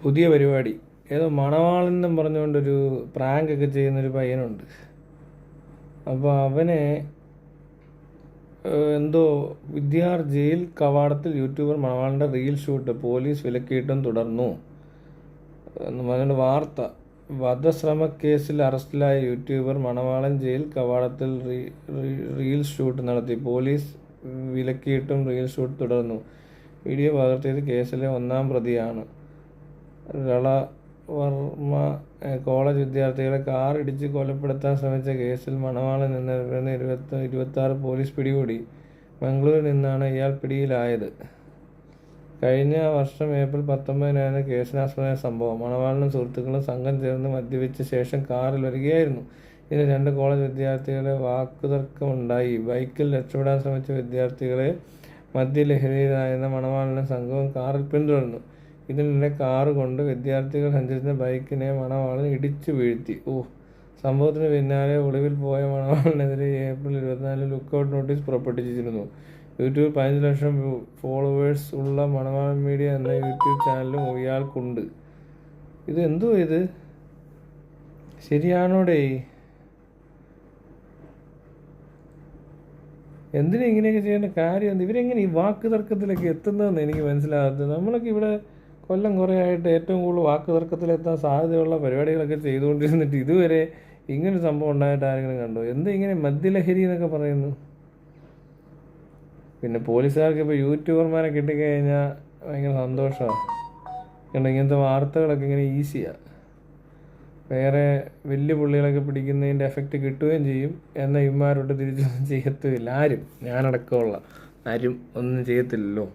പുതിയ പരിപാടി. ഏതോ മണവാളെന്നും പറഞ്ഞുകൊണ്ടൊരു പ്രാങ്കൊക്കെ ചെയ്യുന്നൊരു പയ്യനുണ്ട്. അപ്പോൾ അവനെ എന്തോ വിദ്യാർ ജയിൽ കവാടത്തിൽ യൂട്യൂബർ മണവാളൻ്റെ റീൽ ഷൂട്ട് പോലീസ് വിലക്കിയിട്ടും തുടർന്നു എന്ന് പറഞ്ഞുകൊണ്ട് വാർത്ത. വധശ്രമക്കേസിൽ അറസ്റ്റിലായ യൂട്യൂബർ മണവാളൻ ജയിൽ കവാടത്തിൽ റീൽ ഷൂട്ട് നടത്തി. പോലീസ് വിലക്കിയിട്ടും റീൽ ഷൂട്ട് തുടർന്നു. വീഡിയോ പകർത്തിയത് കേസിലെ ഒന്നാം പ്രതിയാണ്. രളവർമ്മ കോളേജ് വിദ്യാർത്ഥികളെ കാർ ഇടിച്ച് കൊലപ്പെടുത്താൻ ശ്രമിച്ച കേസിൽ മണവാളൻ എന്നിവരെ 26 പോലീസ് പിടികൂടി. മംഗളൂരിൽ നിന്നാണ് ഇയാൾ പിടിയിലായത്. കഴിഞ്ഞ വർഷം ഏപ്രിൽ 19-നായിരുന്നു കേസിനാസ്പദമായ സംഭവം. മണവാളനും സുഹൃത്തുക്കളും സംഘം ചേർന്ന് മദ്യപിച്ച ശേഷം കാറിൽ വരികയായിരുന്നു. ഇതിന് 2 കോളേജ് വിദ്യാർത്ഥികളെ വാക്കുതർക്കമുണ്ടായി. ബൈക്കിൽ രക്ഷപ്പെടാൻ ശ്രമിച്ച വിദ്യാർത്ഥികളെ മദ്യലഹരിയിലായിരുന്ന മണവാളനും സംഘവും കാറിൽ പിന്തുടർന്നു. ഇതിനിടെ കാറ് കൊണ്ട് വിദ്യാർത്ഥികൾ സഞ്ചരിച്ച ബൈക്കിനെ മണവാളൻ ഇടിച്ചു വീഴ്ത്തി. സംഭവത്തിന് പിന്നാലെ ഒളിവിൽ പോയ മണവാളനെതിരെ ഏപ്രിൽ 24 ലുക്കൌട്ട് നോട്ടീസ് പുറപ്പെടുവിച്ചിരുന്നു. യൂട്യൂബ് 15 ലക്ഷം ഫോളോവേഴ്സ് ഉള്ള മണവാളൻ മീഡിയ എന്ന യൂട്യൂബ് ചാനലും ഇയാൾക്കുണ്ട്. ഇത് എന്തോ ഇത് ശരിയാണോടേ? എന്തിനാ ഇങ്ങനെയൊക്കെ ചെയ്യേണ്ട കാര്യം എന്ത്? ഇവരെങ്ങനെ ഈ വാക്ക് തർക്കത്തിലൊക്കെ എത്തുന്നതെന്ന് എനിക്ക് മനസ്സിലാകാത്തത്. നമ്മളൊക്കെ ഇവിടെ കൊല്ലം കുറേ ആയിട്ട് ഏറ്റവും കൂടുതൽ വാക്ക് തർക്കത്തിലെത്താൻ സാധ്യതയുള്ള പരിപാടികളൊക്കെ ചെയ്തുകൊണ്ടിരുന്നിട്ട് ഇതുവരെ ഇങ്ങനൊരു സംഭവം ഉണ്ടായിട്ട് ആരെങ്കിലും കണ്ടോ? എന്താ ഇങ്ങനെ മദ്യലഹരി എന്നൊക്കെ പറയുന്നു? പിന്നെ പോലീസുകാർക്ക് ഇപ്പോൾ യൂട്യൂബർമാരെ കിട്ടിക്കഴിഞ്ഞാൽ ഭയങ്കര സന്തോഷമാണ്. കാരണം ഇങ്ങനത്തെ വാർത്തകളൊക്കെ ഇങ്ങനെ ഈസിയാണ്. വേറെ വലിയ പുള്ളികളൊക്കെ പിടിക്കുന്നതിൻ്റെ എഫക്റ്റ് കിട്ടുകയും ചെയ്യും. എന്നാൽ ഇവന്മാരോട്ട് തിരിച്ചൊന്നും ചെയ്യത്തുമില്ല. ആരും, ഞാനടക്കമുള്ള ആരും ഒന്നും ചെയ്യത്തില്ലല്ലോ.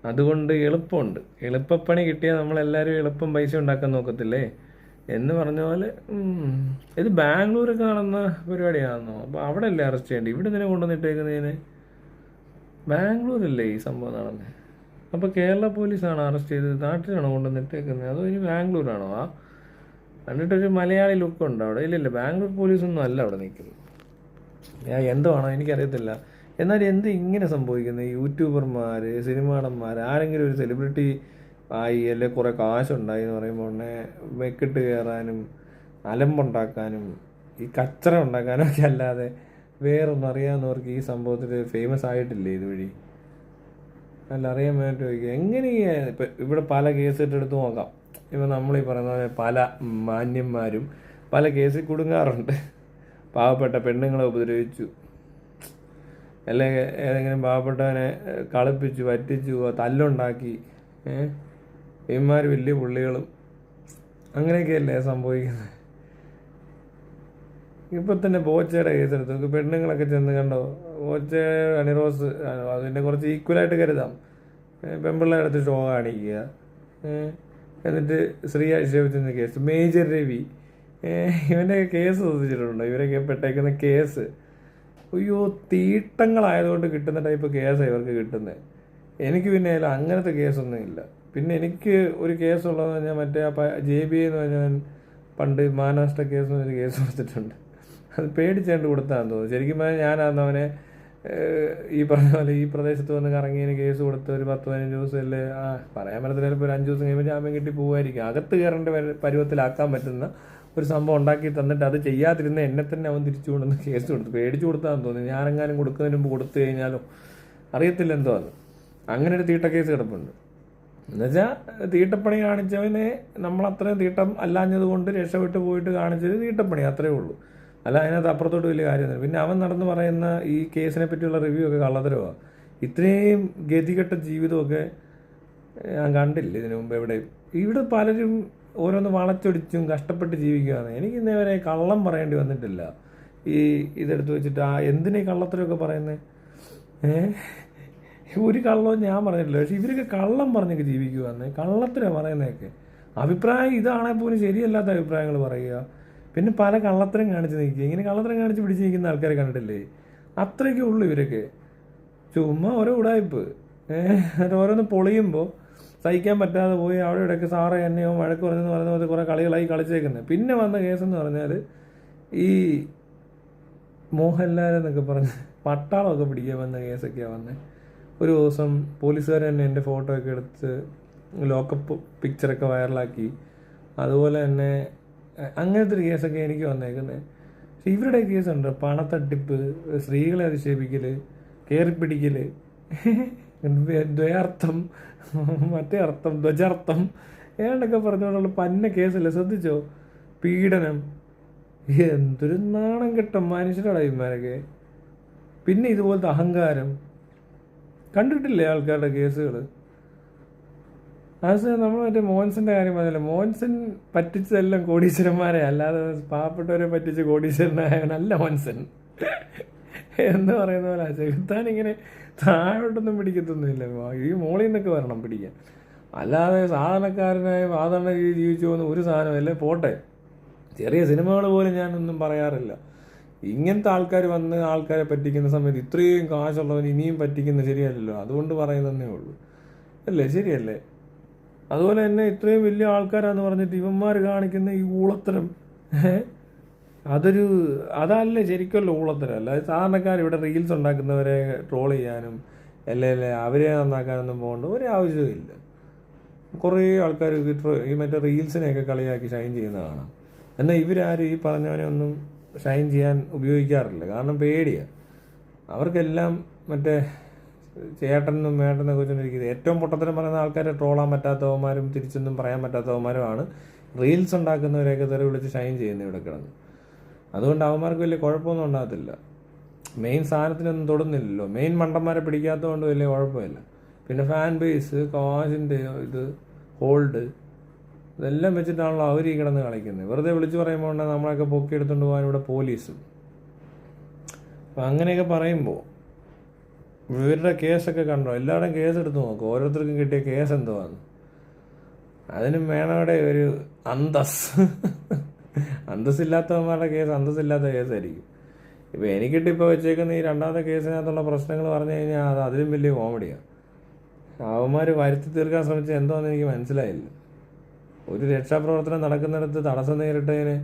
അതുകൊണ്ട് എളുപ്പമുണ്ട്. എളുപ്പപ്പണി കിട്ടിയാൽ നമ്മളെല്ലാവരും എളുപ്പം പൈസ ഉണ്ടാക്കാൻ നോക്കത്തില്ലേ എന്ന് പറഞ്ഞ പോലെ. ഇത് ബാംഗ്ലൂരൊക്കെ നടന്ന പരിപാടിയാണെന്നോ? അപ്പോൾ അവിടെ അല്ലേ അറസ്റ്റ് ചെയ്യേണ്ടത്? ഇവിടെ തന്നെ കൊണ്ടുവന്നിട്ടേക്കുന്നതിന് ബാംഗ്ലൂരല്ലേ ഈ സംഭവം നടന്നത്? അപ്പോൾ കേരള പോലീസാണ് അറസ്റ്റ് ചെയ്തത്? നാട്ടിലാണോ കൊണ്ടുവന്നിട്ടേക്കുന്നത്? അതോ ഇനി ബാംഗ്ലൂരാണോ? കണ്ടിട്ടൊരു മലയാളി ലുക്കുണ്ട് അവിടെ. ഇല്ലില്ല, ബാംഗ്ലൂർ പോലീസൊന്നും അല്ല അവിടെ നിൽക്കുന്നത്. എന്തുവാണോ എനിക്കറിയത്തില്ല. എന്നാലും എന്ത് ഇങ്ങനെ സംഭവിക്കുന്നത്? യൂട്യൂബർമാർ, സിനിമാടന്മാർ, ആരെങ്കിലും ഒരു സെലിബ്രിറ്റി ആയി അല്ലെ കുറേ കാശുണ്ടായി എന്ന് പറയുമ്പോൾ ഉടനെ വെക്കിട്ട് കയറാനും അലമ്പുണ്ടാക്കാനും ഈ കച്ചറ ഉണ്ടാക്കാനും ഒക്കെ അല്ലാതെ വേറൊന്നും അറിയാവുന്നവർക്ക് ഈ സംഭവത്തിൽ ഫേമസ് ആയിട്ടില്ലേ ഇതുവഴി? അല്ല, അറിയാൻ വേണ്ടി ചോദിക്കുക. എങ്ങനെയാണ് ഇപ്പം ഇവിടെ പല കേസിട്ടെടുത്ത് നോക്കാം. ഇപ്പം നമ്മളീ പറയുന്ന പോലെ പല മാന്യന്മാരും പല കേസിൽ കുടുങ്ങാറുണ്ട്. പാവപ്പെട്ട പെണ്ണുങ്ങളെ ഉപദ്രവിച്ചു, അല്ലെങ്കിൽ ഏതെങ്കിലും പാവപ്പെട്ടവനെ കളിപ്പിച്ചു, പറ്റിച്ചു, തല്ലുണ്ടാക്കി, ഇവന്മാർ വലിയ പുള്ളികളും അങ്ങനെയൊക്കെയല്ലേ സംഭവിക്കുന്നത്. ഇപ്പം തന്നെ ബോച്ചയുടെ കേസെടുത്തു. പെണ്ണുങ്ങളൊക്കെ ചെന്ന് കണ്ടോ? ബോച്ച, അണിറോസ്, അതിൻ്റെ കുറച്ച് ഈക്വലായിട്ട് കരുതാം. പെൺപിള്ളേരുടെ അടുത്ത് ഷോ കാണിക്കുക. എന്നിട്ട് ശ്രീ ആക്ഷേപിച്ചെന്ന കേസ്. മേജർ രവി, ഇവൻ്റെ കേസ് ശ്രദ്ധിച്ചിട്ടുണ്ടോ? ഇവരൊക്കെ പെട്ടേക്കുന്ന കേസ് അയ്യോ തീട്ടങ്ങളായതുകൊണ്ട് കിട്ടുന്ന ടൈപ്പ് കേസാണ് ഇവർക്ക് കിട്ടുന്നത്. എനിക്ക് പിന്നെ അങ്ങനത്തെ കേസൊന്നും ഇല്ല. പിന്നെ എനിക്ക് ഒരു കേസുള്ളതെന്ന് പറഞ്ഞാൽ മറ്റേ JBA എന്ന് പറഞ്ഞാൽ പണ്ട് മഹാരാഷ്ട്ര കേസ് ഒരു കേസ് കൊടുത്തിട്ടുണ്ട്. അത് പേടിച്ചേണ്ട് കൊടുത്താന്ന് തോന്നുന്നു. ശരിക്കും പറഞ്ഞാൽ ഞാനാന്ന് അവനെ ഈ പറഞ്ഞ പോലെ ഈ പ്രദേശത്ത് വന്ന് കറങ്ങിയതിന് കേസ് കൊടുത്ത് ഒരു 10-15 ദിവസമല്ലേ, പറയാൻ പറ്റത്തില്ല, ചിലപ്പോൾ ഒരു 5 ദിവസം കഴിയുമ്പോൾ ജാമ്യം കിട്ടി പോകുമായിരിക്കും. അകത്ത് കയറേണ്ട പരുവത്തിലാക്കാൻ പറ്റുന്ന ഒരു സംഭവം ഉണ്ടാക്കി തന്നിട്ട് അത് ചെയ്യാതിരുന്ന എന്നെ തന്നെ അവൻ തിരിച്ചു കൊണ്ടുവന്ന് കേസ് കൊടുത്തു. പേടിച്ചു കൊടുത്താന്ന് തോന്നുന്നു. ഞാനെങ്ങാനും കൊടുക്കുന്നതിന് മുമ്പ് കൊടുത്തു കഴിഞ്ഞാലോ അറിയത്തില്ല എന്തോ അത്. അങ്ങനെ ഒരു തീട്ട കേസ് കിടപ്പുണ്ട്. എന്നുവെച്ചാൽ തീട്ടപ്പണി കാണിച്ചവനെ നമ്മളത്രയും തീട്ടം അല്ലാഞ്ഞത് കൊണ്ട് രക്ഷപ്പെട്ട് പോയിട്ട് കാണിച്ചത് തീട്ടപ്പണി, അത്രയേ ഉള്ളൂ. അല്ല, അതിനകത്ത് അപ്പുറത്തോട്ട് വലിയ കാര്യമൊന്നുമില്ല. പിന്നെ അവൻ നടന്ന് പറയുന്ന ഈ കേസിനെ പറ്റിയുള്ള റിവ്യൂ ഒക്കെ കള്ളത്തരമാണ്. ഇത്രയും ഗതികെട്ട ജീവിതമൊക്കെ ഞാൻ കണ്ടില്ല ഇതിനു മുമ്പ് എവിടെയും. ഇവിടെ പലരും ഓരോന്ന് വളച്ചൊടിച്ചും കഷ്ടപ്പെട്ട് ജീവിക്കുകയാണ്. എനിക്ക് ഇന്നേവരെ കള്ളം പറയേണ്ടി വന്നിട്ടില്ല. ഈ ഇതെടുത്ത് വെച്ചിട്ട് എന്തിനാ ഈ കള്ളത്തരമൊക്കെ പറയുന്നത്? ഒരു കള്ളവും ഞാൻ പറഞ്ഞിട്ടില്ല. പക്ഷെ ഇവരൊക്കെ കള്ളം പറഞ്ഞൊക്കെ ജീവിക്കുകയാണ്. കള്ളത്തരം പറയുന്നതൊക്കെ അഭിപ്രായം ഇതാണെങ്കിൽ പോലും ശരിയല്ലാത്ത അഭിപ്രായങ്ങൾ പറയുക. പിന്നെ പല കള്ളത്തരം കാണിച്ച് നിൽക്കുക. ഇങ്ങനെ കള്ളത്തരം കാണിച്ച് പിടിച്ച് നിൽക്കുന്ന ആൾക്കാരെ കണ്ടിട്ടില്ലേ? അത്രയൊക്കെ ഉള്ളൂ ഇവരൊക്കെ. ചുമ്മാ ഓരോ ഉടായ്പ്. എന്നിട്ട് ഓരോന്ന് പൊളിയുമ്പോൾ സഹിക്കാൻ പറ്റാതെ പോയി അവിടെ ഇടയ്ക്ക് സാറേ എന്നെയോ വഴക്ക് പറഞ്ഞെന്ന് പറയുന്ന പോലെ കുറേ കളികളായി കളിച്ചേക്കുന്നത്. പിന്നെ വന്ന കേസെന്ന് പറഞ്ഞാൽ ഈ മോഹൻലാൽ എന്നൊക്കെ പറഞ്ഞ് പട്ടാളമൊക്കെ പിടിക്കാൻ വന്ന കേസൊക്കെയാണ് വന്നത്. ഒരു ദിവസം പോലീസുകാർ തന്നെ എൻ്റെ ഫോട്ടോ ഒക്കെ എടുത്ത് ലോക്കപ്പ് പിക്ചറൊക്കെ വൈറലാക്കി. അതുപോലെ തന്നെ അങ്ങനത്തെ ഒരു കേസൊക്കെ എനിക്ക് വന്നേക്കുന്നത്. പക്ഷെ ഇവരുടെ കേസുണ്ട്, പണത്തട്ടിപ്പ്, സ്ത്രീകളെ അധിക്ഷേപിക്കൽ, കയറിപ്പിടിക്കൽ, ദ്വയാർത്ഥം, മറ്റേ അർത്ഥം, ധ്വജാർത്ഥം, ഏണ്ടൊക്കെ പറഞ്ഞുകൊണ്ടുള്ള പന്ന കേസല്ലേ. ശ്രദ്ധിച്ചോ? പീഡനം. എന്തൊരു നാണം കെട്ട മനുഷ്യരാണ് ഇവന്മാരൊക്കെ. പിന്നെ ഇതുപോലത്തെ അഹങ്കാരം കണ്ടിട്ടില്ലേ ആൾക്കാരുടെ കേസുകൾ? അത് നമ്മൾ മറ്റേ മോൻസിൻ്റെ കാര്യം പറഞ്ഞില്ല, മോൻസൻ പറ്റിച്ചതെല്ലാം കോടീശ്വരന്മാരെ, അല്ലാതെ പാവപ്പെട്ടവരെ പറ്റിച്ച് കോടീശ്വരനായവനല്ല മോൻസൻ എന്ന് പറയുന്ന പോലെ. ചെകുത്താനിങ്ങനെ താഴോട്ടൊന്നും പിടിക്കത്തൊന്നുമില്ല, ഈ മോളിൽ നിന്നൊക്കെ വരണം പിടിക്കാൻ. അല്ലാതെ സാധാരണക്കാരനായ സാധാരണ രീതിയിൽ ജീവിച്ചു പോകുന്ന ഒരു സാധനമല്ലേ. പോട്ടെ, ചെറിയ സിനിമകൾ പോലും ഞാനൊന്നും പറയാറില്ല. ഇങ്ങനത്തെ ആൾക്കാർ വന്ന് ആൾക്കാരെ പറ്റിക്കുന്ന സമയത്ത് ഇത്രയും കാശുള്ളവൻ ഇനിയും പറ്റിക്കുന്നത് ശരിയല്ലല്ലോ, അതുകൊണ്ട് പറയുന്നതേ ഉള്ളൂ. അല്ലേ? ശരിയല്ലേ? അതുപോലെ തന്നെ ഇത്രയും വലിയ ആൾക്കാരാന്ന് പറഞ്ഞിട്ട് ഇവന്മാർ കാണിക്കുന്ന ഈ ഊളത്തരം, അതല്ലേ ശരിക്കുമല്ലോ ഊളത്തരം. അല്ലാതെ സാധാരണക്കാർ ഇവിടെ റീൽസ് ഉണ്ടാക്കുന്നവരെ ട്രോൾ ചെയ്യാനും അല്ലേ അവരെ നന്നാക്കാനൊന്നും പോകേണ്ട ഒരു ആവശ്യമില്ല. കുറേ ആൾക്കാർ ഈ മറ്റേ റീൽസിനെയൊക്കെ കളിയാക്കി ഷൈൻ ചെയ്യുന്ന കാണാം. എന്നാൽ ഇവരാരും ഈ പറഞ്ഞവനെ ഒന്നും ഷൈൻ ചെയ്യാൻ ഉപയോഗിക്കാറില്ല, കാരണം പേടിയാണ്. അവർക്കെല്ലാം മറ്റേ ചേട്ടനും മേട്ടനൊക്കെ വെച്ചിരിക്കുന്നത്. ഏറ്റവും പൊട്ടത്തരം പറയുന്ന ആൾക്കാരെ ട്രോളാൻ പറ്റാത്തവന്മാരും തിരിച്ചൊന്നും പറയാൻ പറ്റാത്തവന്മാരുമാണ് റീൽസ് ഉണ്ടാക്കുന്നവരെയൊക്കെ തെറി വിളിച്ച് ഷൈൻ ചെയ്യുന്നത് ഇവിടെ കിടന്ന്. അതുകൊണ്ട് അവന്മാർക്ക് വലിയ കുഴപ്പമൊന്നും ഉണ്ടാകത്തില്ല. മെയിൻ സാധനത്തിനൊന്നും തൊടുന്നില്ലല്ലോ. മെയിൻ മണ്ടന്മാരെ പിടിക്കാത്തതുകൊണ്ട് വലിയ കുഴപ്പമില്ല. പിന്നെ ഫാൻ ബേസ്, കാശിൻ്റെ ഇത്, ഹോൾഡ്, ഇതെല്ലാം വെച്ചിട്ടാണല്ലോ അവർ ഈ കിടന്ന് കളിക്കുന്നത്. വെറുതെ വിളിച്ച് പറയുമ്പോൾ നമ്മളൊക്കെ പൊക്കിയെടുത്തുകൊണ്ട് പോകാൻ ഇവിടെ പോലീസും. അപ്പം അങ്ങനെയൊക്കെ പറയുമ്പോൾ ഇവരുടെ കേസൊക്കെ കണ്ടോ? എല്ലാവരുടെയും കേസ് എടുത്ത് നോക്കും, ഓരോരുത്തർക്കും കിട്ടിയ കേസ് എന്തുവാന്ന്. അതിനും വേണവിടെ ഒരു അന്തസ്സില്ലാത്തവന്മാരുടെ കേസ് അന്തസ്സില്ലാത്ത കേസായിരിക്കും. ഇപ്പോൾ എനിക്കിട്ടിപ്പോൾ വെച്ചേക്കുന്ന ഈ രണ്ടാമത്തെ കേസിനകത്തുള്ള പ്രശ്നങ്ങൾ പറഞ്ഞു കഴിഞ്ഞാൽ അത് അതിലും വലിയ കോമഡിയാണ്. അവന്മാർ വരുത്തി തീർക്കാൻ ശ്രമിച്ചത് എന്തോന്ന് എനിക്ക് മനസ്സിലായില്ല. ഒരു രക്ഷാപ്രവർത്തനം നടക്കുന്നിടത്ത് തടസ്സം നേരിട്ടതിനെ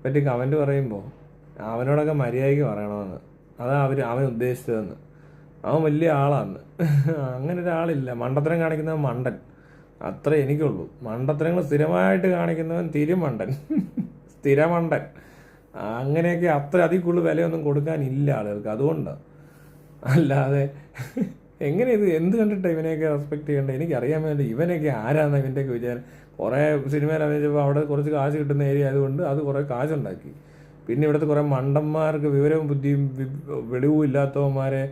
പറ്റി കമൻറ്റ് പറയുമ്പോൾ അവനോടൊക്കെ മര്യാദയ്ക്ക് പറയണമെന്ന്. അതാ അവൻ ഉദ്ദേശിച്ചതെന്ന്. അവൻ വലിയ ആളാന്ന്. അങ്ങനെ ഒരാളില്ല. മണ്ടത്തരം കാണിക്കുന്നവൻ മണ്ടൻ, അത്രേ എനിക്കുള്ളൂ. മണ്ടത്തരങ്ങൾ സ്ഥിരമായിട്ട് കാണിക്കുന്നവൻ തിരുമണ്ടൻ, സ്ഥിരമണ്ടൻ. അങ്ങനെയൊക്കെ അതിൽ കൂടുതൽ വിലയൊന്നും കൊടുക്കാനില്ല ആളുകൾക്ക്. അതുകൊണ്ടാണ്. അല്ലാതെ എങ്ങനെ എന്ത് കണ്ടിട്ടാണ് ഇവനെയൊക്കെ റെസ്പെക്ട് ചെയ്യേണ്ടത് എനിക്കറിയാൻ വേണ്ടി. ഇവനൊക്കെ ആരാന്ന് ഇവൻ്റെയൊക്കെ വിചാരം. കുറേ സിനിമയിൽ അഭിനയിച്ചപ്പോൾ അവിടെ കുറച്ച് കാശ് കിട്ടുന്ന ഏരിയ ആയതുകൊണ്ട് അത് കുറേ കാശുണ്ടാക്കി. പിന്നെ ഇവിടുത്തെ കുറേ മണ്ടന്മാർക്ക് വിവരവും ബുദ്ധിയും വെളിവും ഇല്ലാത്തവന്മാരെ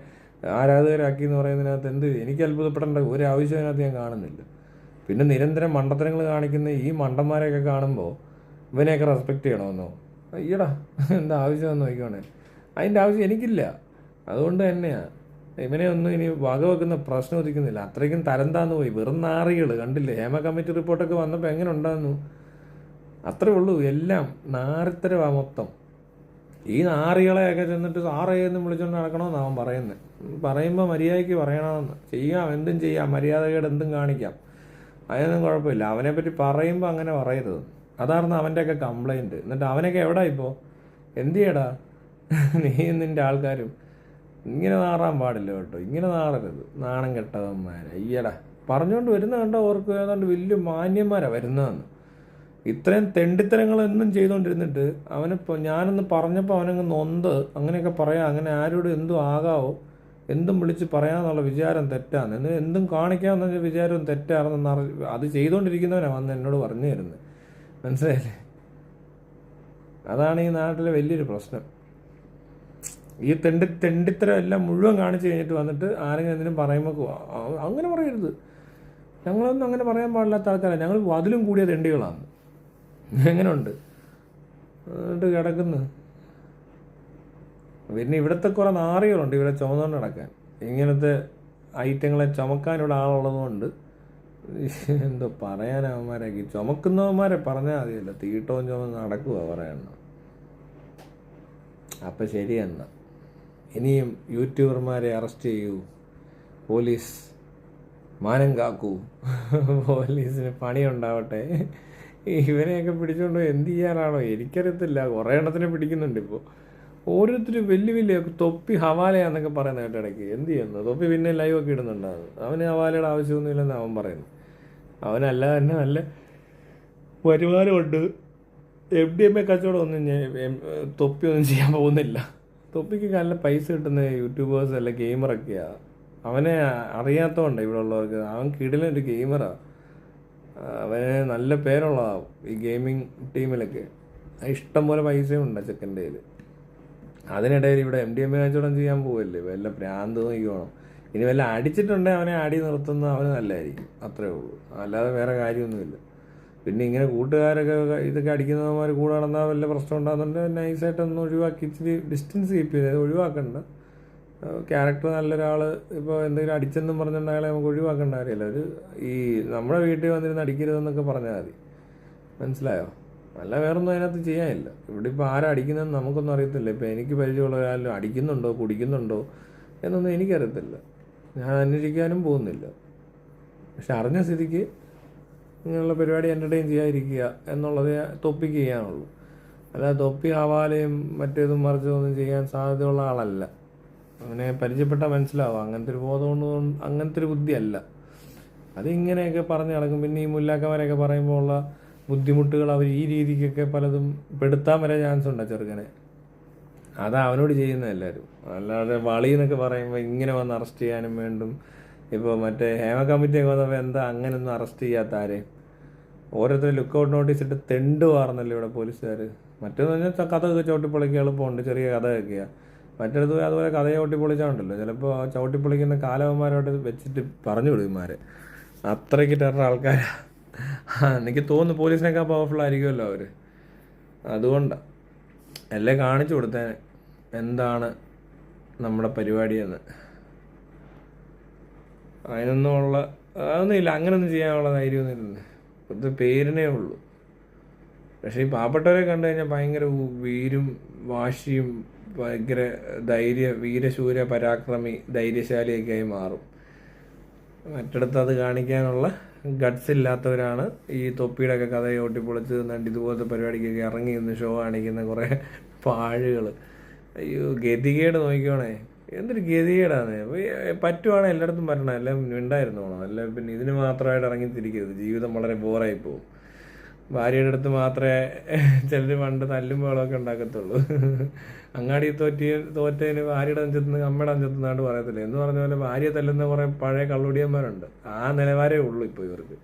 ആരാധകരാക്കി എന്ന് പറയുന്നതിനകത്ത് എനിക്ക് അത്ഭുതപ്പെടേണ്ട ഒരു ആവശ്യം അതിനകത്ത് ഞാൻ കാണുന്നില്ല. പിന്നെ നിരന്തരം മണ്ടത്തരങ്ങൾ കാണിക്കുന്ന ഈ മണ്ടന്മാരെയൊക്കെ കാണുമ്പോൾ ഇവനെയൊക്കെ റെസ്പെക്റ്റ് ചെയ്യണമെന്നോ? ഈടാ എന്താ ആവശ്യമെന്ന് നോക്കിക്കോണേ. അതിൻ്റെ ആവശ്യം എനിക്കില്ല. അതുകൊണ്ട് തന്നെയാണ് ഇവനെ ഒന്നും ഇനി വകവെക്കുന്ന പ്രശ്നം ഉദിക്കുന്നില്ല. അത്രയ്ക്കും തരം താന്ന് പോയി. വെറും നാറികൾ കണ്ടില്ലേ? ഹേമ കമ്മിറ്റി റിപ്പോർട്ടൊക്കെ വന്നപ്പോൾ എങ്ങനെ ഉണ്ടായിരുന്നു? അത്രേ ഉള്ളൂ. എല്ലാം നാറിത്തരമാണ് മൊത്തം. ഈ നാറികളെയൊക്കെ ചെന്നിട്ട് സാറേന്ന് വിളിച്ചുകൊണ്ട് നടക്കണമെന്ന് അവൻ പറയുന്നത്. പറയുമ്പോൾ മര്യാദയ്ക്ക് പറയണമെന്ന്. ചെയ്യാം, എന്തും ചെയ്യാം, മര്യാദകേട് എന്തും കാണിക്കാം, അതിനൊന്നും കുഴപ്പമില്ല. അവനെപ്പറ്റി പറയുമ്പോൾ അങ്ങനെ പറയരുത്. അതായിരുന്നു അവൻ്റെയൊക്കെ കംപ്ലൈൻറ്റ്. എന്നിട്ട് അവനൊക്കെ എവിടാ ഇപ്പോൾ? എന്ത് ചെയ്യടാ നീ നിൻ്റെ ആൾക്കാരും? ഇങ്ങനെ നാറാൻ പാടില്ല കേട്ടോ, ഇങ്ങനെ നാറരുത്. നാണം കെട്ടവന്മാരെ അയ്യടാ പറഞ്ഞുകൊണ്ട് വരുന്ന കണ്ടോ ഓർക്ക് ഏതാണ്ട് വലിയ മാന്യന്മാരാണ് വരുന്നതെന്ന്. ഇത്രയും തെണ്ടിത്തരങ്ങളെന്നും ചെയ്തുകൊണ്ടിരുന്നിട്ട് അവനിപ്പോൾ ഞാനൊന്ന് പറഞ്ഞപ്പോൾ അവനങ്ങ് നൊന്ത് അങ്ങനെയൊക്കെ പറയാം. അങ്ങനെ ആരോടും എന്തും ആകാവോ, എന്തും വിളിച്ച് പറയാമെന്നുള്ള വിചാരം തെറ്റാണ്. എന്നിട്ട് എന്തും കാണിക്കാമെന്ന വിചാരവും തെറ്റാണെന്ന് അത് ചെയ്തുകൊണ്ടിരിക്കുന്നവനാണ് വന്ന് എന്നോട് പറഞ്ഞു തരുന്നത്. മനസ്സിലായില്ലേ? അതാണ് ഈ നാട്ടിലെ വലിയൊരു പ്രശ്നം. ഈ തെണ്ടിത്തരം എല്ലാം മുഴുവൻ കാണിച്ചു കഴിഞ്ഞിട്ട് വന്നിട്ട് ആരെങ്കിലും എന്തിനും പറയുമ്പോൾ അങ്ങനെ പറയരുത്. ഞങ്ങളൊന്നും അങ്ങനെ പറയാൻ പാടില്ലാത്ത ആൾക്കാരാണ്, ഞങ്ങൾ അതിലും കൂടിയ തെണ്ടികളാണ്. എങ്ങനെയുണ്ട് എന്നിട്ട് കിടക്കുന്നു. പിന്നെ ഇവിടുത്തെ കുറേ നാറികളുണ്ട് ഇവിടെ ചുമന്നുകൊണ്ട് നടക്കാൻ. ഇങ്ങനത്തെ ഐറ്റങ്ങളെ ചുമക്കാൻ ഇവിടെ ആളുള്ളതുകൊണ്ട് എന്തോ പറയാനവന്മാരൊക്കെ ചുമക്കുന്നവന്മാരെ പറഞ്ഞാൽ മതിയല്ലോ. തീട്ടവും ചുമന്ന് നടക്കുക പറയണ. അപ്പം ശരിയെന്നാ ഇനിയും യൂട്യൂബർമാരെ അറസ്റ്റ് ചെയ്യൂ, പോലീസ് മാനം കാക്കൂ, പോലീസിന് പണിയുണ്ടാവട്ടെ. ഇവനെയൊക്കെ പിടിച്ചുകൊണ്ട് എന്ത് ചെയ്യാനാണോ എനിക്കറിയത്തില്ല. കുറേ എണ്ണത്തിനെ പിടിക്കുന്നുണ്ട് ഇപ്പോൾ. ഓരോരുത്തരും വലിയ വലിയ തൊപ്പി ഹവാലയാന്നൊക്കെ പറയുന്ന കേട്ടിടയ്ക്ക്. എന്ത് ചെയ്യുന്നു തൊപ്പി? പിന്നെ ലൈവൊക്കെ ഇടുന്നുണ്ടാകും. അവന് ഹവാലയുടെ ആവശ്യമൊന്നുമില്ലെന്ന് അവൻ പറയുന്നു. അവനല്ല തന്നെ നല്ല വരുമാനമുണ്ട്. MDMA കച്ചവടം ഒന്നും തൊപ്പിയൊന്നും ചെയ്യാൻ പോകുന്നില്ല. തൊപ്പിക്ക് നല്ല പൈസ കിട്ടുന്ന യൂട്യൂബേഴ്സ് അല്ല ഗെയിമറൊക്കെയാണ്. അവനെ അറിയാത്തതുകൊണ്ട് ഇവിടെ ഉള്ളവർക്ക് അവൻ കിടിലൊരു ഗെയിമറാണ്. അവന് നല്ല പേരുള്ളതാവും ഈ ഗെയിമിങ് ടീമിലൊക്കെ. ഇഷ്ടം പോലെ പൈസയും ഉണ്ട് ചെക്കൻ്റെ കയ്യിൽ. അതിനിടയിൽ ഇവിടെ MDMA കച്ചവടം ചെയ്യാൻ പോവല്ലേ, വല്ല ഭ്രാന്ത് നോക്കിക്കോണം. ഇനി വല്ല അടിച്ചിട്ടുണ്ടെങ്കിൽ അവനെ അടി നിർത്തുന്നത് അവന് നല്ലതായിരിക്കും, അത്രേ ഉള്ളൂ. അല്ലാതെ വേറെ കാര്യമൊന്നുമില്ല. പിന്നെ ഇങ്ങനെ കൂട്ടുകാരൊക്കെ ഇതൊക്കെ അടിക്കുന്നവന്മാർ കൂടെ നടന്നാൽ വല്ല പ്രശ്നം ഉണ്ടാകുന്നുണ്ട് നൈസായിട്ടൊന്ന് ഒഴിവാക്കി ഇച്ചിരി ഡിസ്റ്റൻസ് കീപ്പ് ചെയ്ത് ഒഴിവാക്കണ്ട. ക്യാരക്ടർ നല്ലൊരാൾ ഇപ്പോൾ എന്തെങ്കിലും അടിച്ചെന്നും പറഞ്ഞിട്ടുണ്ടെങ്കിൽ അയാളെ നമുക്ക് ഒഴിവാക്കേണ്ട കാര്യമല്ല. ഒരു ഈ നമ്മുടെ വീട്ടിൽ വന്നിരുന്ന് അടിക്കരുതെന്നൊക്കെ പറഞ്ഞാൽ മതി, മനസ്സിലായോ? അല്ല വേറൊന്നും അതിനകത്ത് ചെയ്യാനില്ല. ഇവിടെ ഇപ്പോൾ ആരാ അടിക്കുന്നതെന്ന് നമുക്കൊന്നും അറിയത്തില്ല. ഇപ്പോൾ എനിക്ക് പരിചയമുള്ള ഒരാളും അടിക്കുന്നുണ്ടോ കുടിക്കുന്നുണ്ടോ എന്നൊന്നും എനിക്കറിയത്തില്ല. ഞാൻ അന്വേഷിക്കാനും പോകുന്നില്ല. പക്ഷെ അറിഞ്ഞ സ്ഥിതിക്ക് ഇങ്ങനെയുള്ള പരിപാടി എൻ്റർടൈൻ ചെയ്യാതിരിക്കുക എന്നുള്ളത് തൊപ്പിക്ക് ചെയ്യാനുള്ളൂ. അല്ലാതെ തൊപ്പി ഹവാലയും മറ്റേതും മറിച്ചതൊന്നും ചെയ്യാൻ സാധ്യതയുള്ള ആളല്ല. അവനെ പരിചയപ്പെട്ടാൽ മനസ്സിലാവും അങ്ങനത്തെ ഒരു ബോധം കൊണ്ട്, അങ്ങനത്തെ ഒരു ബുദ്ധിയല്ല. അതിങ്ങനെയൊക്കെ പറഞ്ഞ് നടക്കും. പിന്നെ ഈ മുല്ലാക്കന്മാരൊക്കെ പറയുമ്പോൾ ഉള്ള ബുദ്ധിമുട്ടുകൾ അവർ ഈ രീതിക്കൊക്കെ പലതും പെടുത്താൻ വരെ ചാൻസ് ഉണ്ട് ചെറുക്കനെ. അതാ അവനോട് ചെയ്യുന്നത് എല്ലാവരും. അല്ലാതെ വളി എന്നൊക്കെ പറയുമ്പോൾ ഇങ്ങനെ വന്ന് അറസ്റ്റ് ചെയ്യാനും വേണ്ടും. ഇപ്പോൾ മറ്റേ ഹേമ കമ്മിറ്റിയൊക്കെ വന്നപ്പോൾ എന്താ അങ്ങനെയൊന്നും അറസ്റ്റ് ചെയ്യാത്ത ആരെയും? ഓരോരുത്തരും ലുക്കൗട്ട് നോട്ടീസ് ഇട്ട് തെണ്ട് വാർന്നല്ലോ ഇവിടെ പോലീസുകാർ. മറ്റേന്ന് പറഞ്ഞാൽ കഥയൊക്കെ ചവിട്ടിപ്പൊളിക്കുക എളുപ്പമുണ്ട്, ചെറിയ കഥയൊക്കെയാണ്. മറ്റേടത്ത് അതുപോലെ കഥയെ ചവിട്ടിപ്പൊളിച്ചാണ്ടല്ലോ ചിലപ്പോൾ ചവിട്ടിപ്പൊളിക്കുന്ന കാലവന്മാരോട് വെച്ചിട്ട് പറഞ്ഞു വിടുമാരെ. അത്രയ്ക്ക് ടെറർ ആൾക്കാരാണ്. എനിക്ക് തോന്നുന്നു പോലീസിനേക്കാൾ പവർഫുൾ ആയിരിക്കുമല്ലോ അവർ. അതുകൊണ്ടാണ് എല്ലാം കാണിച്ചു കൊടുത്തേനെ എന്താണ് നമ്മുടെ പരിപാടിയെന്ന്. അതൊന്നുമില്ല, അങ്ങനെയൊന്നും ചെയ്യാനുള്ള ധൈര്യമൊന്നും ഇല്ല. ഇത് പേരിനേ ഉള്ളൂ. പക്ഷേ ഈ പാവപ്പെട്ടവരെ കണ്ടു കഴിഞ്ഞാൽ ഭയങ്കര വീരും വാശിയും ഭയങ്കര വീരശൂര പരാക്രമി ധൈര്യശാലിയൊക്കെ ആയി മാറും. മറ്റിടത്ത് അത് കാണിക്കാനുള്ള ഗട്ട്സ് ഇല്ലാത്തവരാണ് ഈ തൊപ്പിയുടെയൊക്കെ കഥയെ ഒട്ടിപ്പൊളിച്ച് നണ്ട് ഇതുപോലത്തെ പരിപാടിക്കൊക്കെ ഇറങ്ങി നിന്ന് ഷോ കാണിക്കുന്ന കുറേ പാഴുകൾ. അയ്യോ ഗതികേട് നോക്കിക്കോണേ, എന്തൊരു ഗതികേടാണ്. പറ്റുവാണെങ്കിൽ എല്ലായിടത്തും പറ്റണം, എല്ലാം ഉണ്ടായിരുന്നോണം. അല്ല പിന്നെ ഇതിന് മാത്രമായിട്ട് ഇറങ്ങിത്തിരിക്കരുത്. ജീവിതം വളരെ ബോറായി പോകും. ഭാര്യയുടെ അടുത്ത് മാത്രമേ ചിലർ പണ്ട് തല്ലും ബഹളമൊക്കെ ഉണ്ടാക്കത്തുള്ളൂ. അങ്ങാടി തോറ്റതിന് ഭാര്യയുടെ അഞ്ചത്തുനിന്ന് അമ്മയുടെ അഞ്ചത്തുനിന്നാണ്ട് പറയത്തില്ല എന്ന് പറഞ്ഞ പോലെ ഭാര്യ തല്ലുന്ന കുറേ പഴയ കള്ളുടിയന്മാരുണ്ട്. ആ നിലവാരമേ ഉള്ളൂ ഇപ്പോൾ ഇവർക്ക്.